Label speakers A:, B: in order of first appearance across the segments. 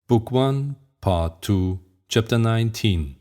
A: Book 1, Part 2, Chapter 19.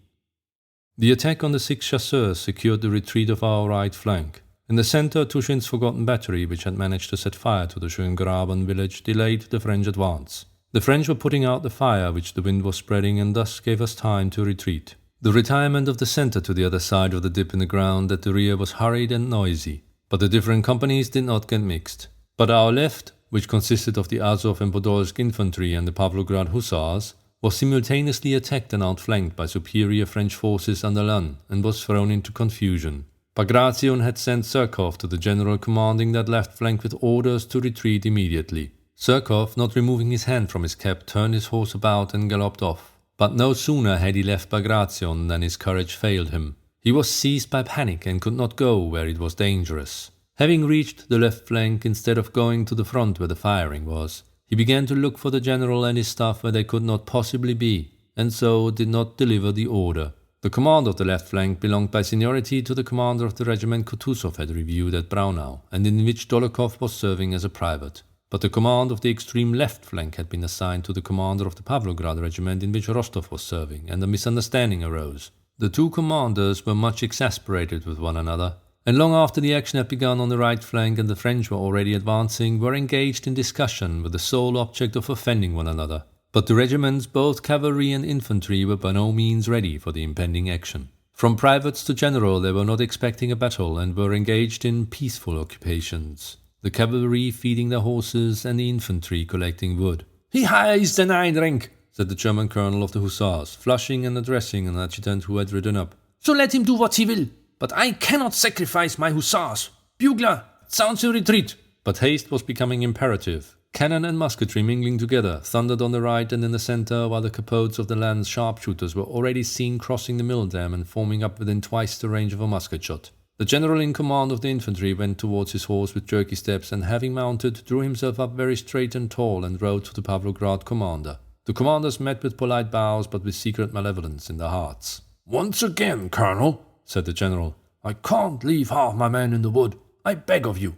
A: The attack on the 6 chasseurs secured the retreat of our right flank. In the center, Tushin's forgotten battery, which had managed to set fire to the Schöngraben village, delayed the French advance. The French were putting out the fire which the wind was spreading and thus gave us time to retreat. The retirement of the center to the other side of the dip in the ground at the rear was hurried and noisy, but the different companies did not get mixed. But our left, which consisted of the Azov and Podolsk infantry and the Pavlograd hussars, was simultaneously attacked and outflanked by superior French forces under Lannes and was thrown into confusion. Bagration had sent Zherkov to the general commanding that left flank with orders to retreat immediately. Zherkov, not removing his hand from his cap, turned his horse about and galloped off. But no sooner had he left Bagration than his courage failed him. He was seized by panic and could not go where it was dangerous. Having reached the left flank, instead of going to the front where the firing was, he began to look for the general and his staff where they could not possibly be, and so did not deliver the order. The command of the left flank belonged by seniority to the commander of the regiment Kutuzov had reviewed at Braunau, and in which Dolokhov was serving as a private. But the command of the extreme left flank had been assigned to the commander of the Pavlograd regiment in which Rostov was serving, and a misunderstanding arose. The two commanders were much exasperated with one another, and long after the action had begun on the right flank and the French were already advancing, were engaged in discussion with the sole object of offending one another. But the regiments, both cavalry and infantry, were by no means ready for the impending action. From privates to general, they were not expecting a battle and were engaged in peaceful occupations, the cavalry feeding their horses and the infantry collecting wood. "He is the Einrenk," said the German colonel of the hussars, flushing and addressing an adjutant who had ridden up. "So let him do what he will. But I cannot sacrifice my hussars. Bugler, sound to retreat." But haste was becoming imperative. Cannon and musketry mingling together thundered on the right and in the center, while the capotes of the Lannes sharpshooters were already seen crossing the mill dam and forming up within twice the range of a musket shot. The general in command of the infantry went towards his horse with jerky steps and, having mounted, drew himself up very straight and tall and rode to the Pavlograd commander. The commanders met with polite bows but with secret malevolence in their hearts. "Once again, colonel," said the general, "I can't leave half my men in the wood. I beg of you,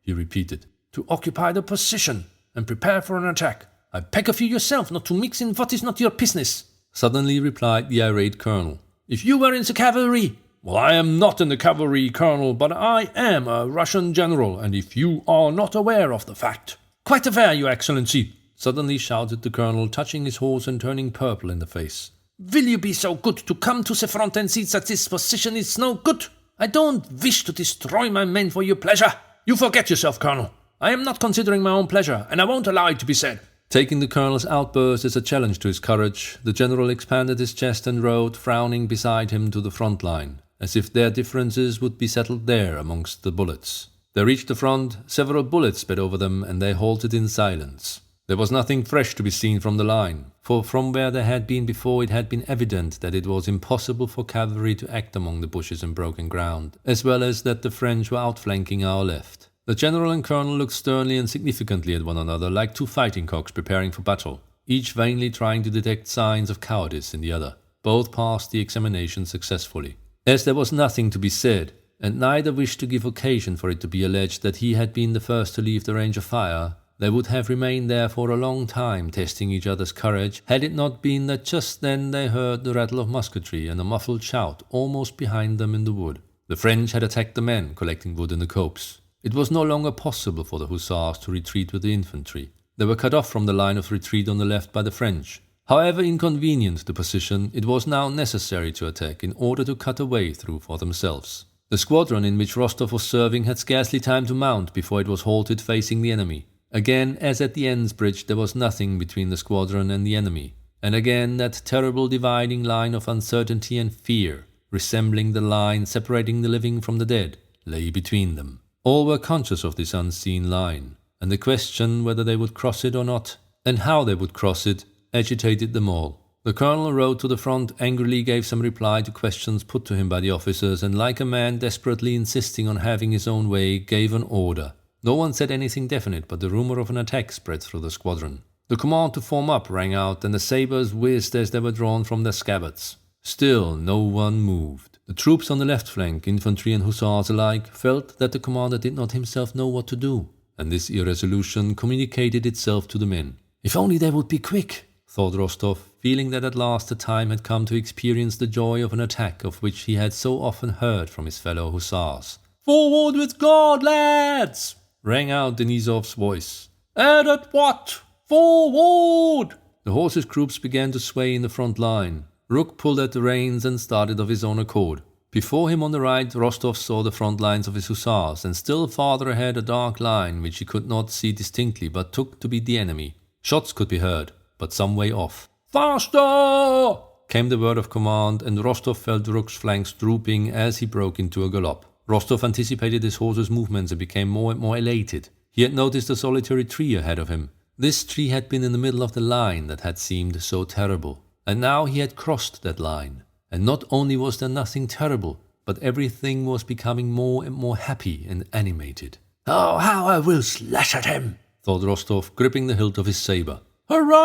A: he repeated, "to occupy the position and prepare for an attack. I beg of you yourself not to mix in what is not your business," suddenly replied the irate colonel. "If you were in the cavalry—" "Well, I am not in the cavalry, colonel, but I am a Russian general, and if you are not aware of the fact—" "Quite aware, your excellency," suddenly shouted the colonel, touching his horse and turning purple in the face. "Will you be so good to come to the front and see that this position is no good? I don't wish to destroy my men for your pleasure." "You forget yourself, colonel. I am not considering my own pleasure, and I won't allow it to be said." Taking the colonel's outburst as a challenge to his courage, the general expanded his chest and rode, frowning beside him, to the front line, as if their differences would be settled there amongst the bullets. They reached the front, several bullets sped over them, and they halted in silence. There was nothing fresh to be seen from the line, for from where they had been before it had been evident that it was impossible for cavalry to act among the bushes and broken ground, as well as that the French were outflanking our left. The general and colonel looked sternly and significantly at one another, like two fighting cocks preparing for battle, each vainly trying to detect signs of cowardice in the other. Both passed the examination successfully. As there was nothing to be said, and neither wished to give occasion for it to be alleged that he had been the first to leave the range of fire, they would have remained there for a long time, testing each other's courage, had it not been that just then they heard the rattle of musketry and a muffled shout almost behind them in the wood. The French had attacked the men collecting wood in the copse. It was no longer possible for the hussars to retreat with the infantry. They were cut off from the line of retreat on the left by the French. However inconvenient the position, it was now necessary to attack in order to cut a way through for themselves. The squadron in which Rostov was serving had scarcely time to mount before it was halted facing the enemy. Again, as at the Enns bridge, there was nothing between the squadron and the enemy, and again that terrible dividing line of uncertainty and fear, resembling the line separating the living from the dead, lay between them. All were conscious of this unseen line, and the question whether they would cross it or not, and how they would cross it, agitated them all. The colonel rode to the front, angrily gave some reply to questions put to him by the officers, and like a man desperately insisting on having his own way, gave an order. No one said anything definite, but the rumor of an attack spread through the squadron. The command to form up rang out, and the sabres whizzed as they were drawn from their scabbards. Still no one moved. The troops on the left flank, infantry and hussars alike, felt that the commander did not himself know what to do, and this irresolution communicated itself to the men. If only they would be quick, thought Rostov, feeling that at last the time had come to experience the joy of an attack of which he had so often heard from his fellow hussars. "Forward with God, lads!" rang out Denisov's voice. "And at what? Forward!" The horses' groups began to sway in the front line. Rook pulled at the reins and started of his own accord. Before him on the right, Rostov saw the front lines of his hussars, and still farther ahead a dark line which he could not see distinctly but took to be the enemy. Shots could be heard, but some way off. "Faster!" came the word of command, and Rostov felt Rook's flanks drooping as he broke into a gallop. Rostov anticipated his horse's movements and became more and more elated. He had noticed a solitary tree ahead of him. This tree had been in the middle of the line that had seemed so terrible, and now he had crossed that line. And not only was there nothing terrible, but everything was becoming more and more happy and animated. "Oh, how I will slash at him!" thought Rostov, gripping the hilt of his saber. "Hurrah!"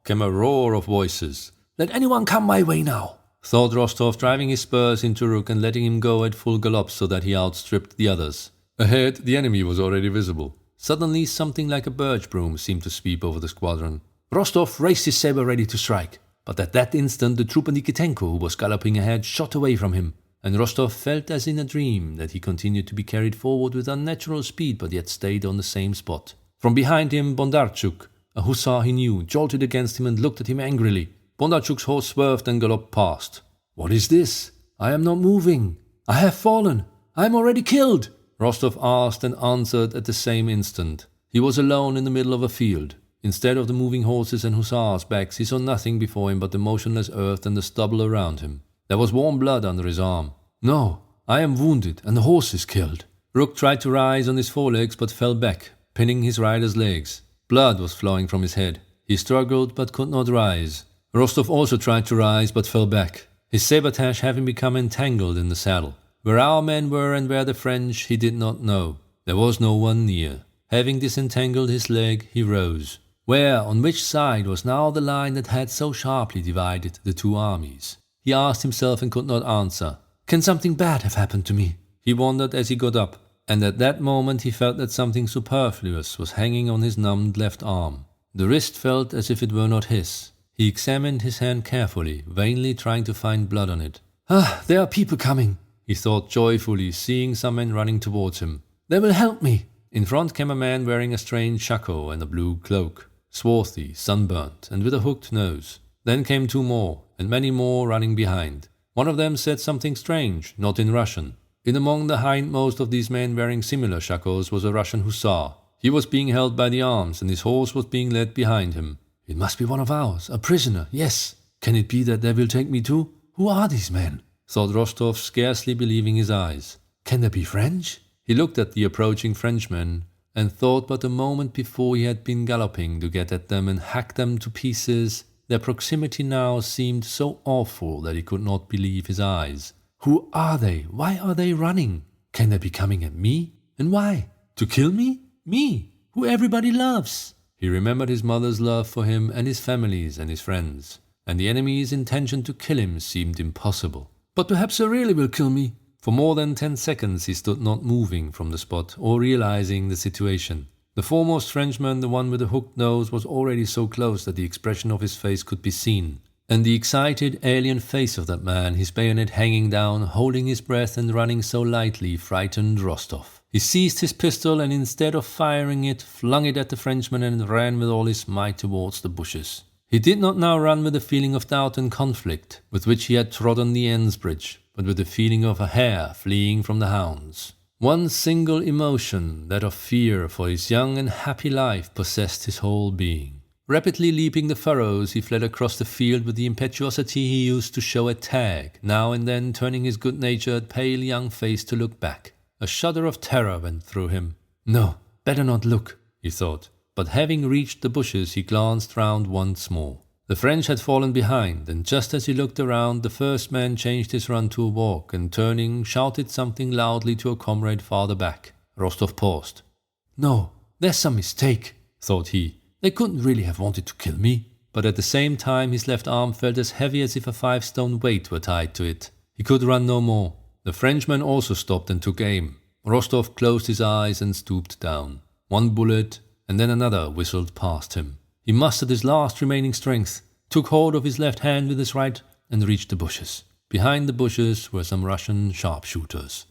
A: came a roar of voices. "Let anyone come my way now!" thought Rostov, driving his spurs into Rook and letting him go at full gallop so that he outstripped the others. Ahead, the enemy was already visible. Suddenly, something like a birch broom seemed to sweep over the squadron. Rostov raised his saber ready to strike, but at that instant the trooper Nikitenko, who was galloping ahead, shot away from him, and Rostov felt as in a dream that he continued to be carried forward with unnatural speed but yet stayed on the same spot. From behind him, Bondarchuk, a hussar he knew, jolted against him and looked at him angrily. Bondarchuk's horse swerved and galloped past. "What is this? I am not moving. I have fallen. I am already killed," Rostov asked and answered at the same instant. He was alone in the middle of a field. Instead of the moving horses and hussars' backs, he saw nothing before him but the motionless earth and the stubble around him. There was warm blood under his arm. "No, I am wounded and the horse is killed." Rook tried to rise on his forelegs but fell back, pinning his rider's legs. Blood was flowing from his head. He struggled but could not rise. Rostov also tried to rise but fell back, his sabretache having become entangled in the saddle. Where our men were and where the French, he did not know. There was no one near. Having disentangled his leg, he rose. Where, on which side, was now the line that had so sharply divided the two armies? He asked himself and could not answer. "Can something bad have happened to me?" He wondered as he got up, and at that moment he felt that something superfluous was hanging on his numbed left arm. The wrist felt as if it were not his. He examined his hand carefully, vainly trying to find blood on it. "Ah, there are people coming," he thought joyfully, seeing some men running towards him. "They will help me." In front came a man wearing a strange shako and a blue cloak, swarthy, sunburnt, and with a hooked nose. Then came two more, and many more running behind. One of them said something strange, not in Russian. In among the hindmost of these men wearing similar shakos was a Russian hussar. He was being held by the arms, and his horse was being led behind him. "It must be one of ours, a prisoner, yes. Can it be that they will take me too? Who are these men?" thought Rostov, scarcely believing his eyes. "Can they be French?" He looked at the approaching Frenchmen, and thought but a moment before he had been galloping to get at them and hack them to pieces. Their proximity now seemed so awful that he could not believe his eyes. "Who are they? Why are they running? Can they be coming at me? And why? To kill me? Me, who everybody loves?" He remembered his mother's love for him and his family's and his friends, and the enemy's intention to kill him seemed impossible. "But perhaps they really will kill me." For more than 10 seconds he stood not moving from the spot or realizing the situation. The foremost Frenchman, the one with the hooked nose, was already so close that the expression of his face could be seen. And the excited, alien face of that man, his bayonet hanging down, holding his breath and running so lightly, frightened Rostov. He seized his pistol and instead of firing it, flung it at the Frenchman and ran with all his might towards the bushes. He did not now run with the feeling of doubt and conflict with which he had trodden the Ennsbridge, but with the feeling of a hare fleeing from the hounds. One single emotion, that of fear for his young and happy life, possessed his whole being. Rapidly leaping the furrows, he fled across the field with the impetuosity he used to show at tag, now and then turning his good-natured, pale young face to look back. A shudder of terror went through him. "No, better not look," he thought. But having reached the bushes, he glanced round once more. The French had fallen behind, and just as he looked around, the first man changed his run to a walk, and turning, shouted something loudly to a comrade farther back. Rostov paused. "No, there's some mistake," thought he. "They couldn't really have wanted to kill me." But at the same time his left arm felt as heavy as if a 5-stone weight were tied to it. He could run no more. The Frenchman also stopped and took aim. Rostov closed his eyes and stooped down. One bullet, and then another whistled past him. He mustered his last remaining strength, took hold of his left hand with his right, and reached the bushes. Behind the bushes were some Russian sharpshooters.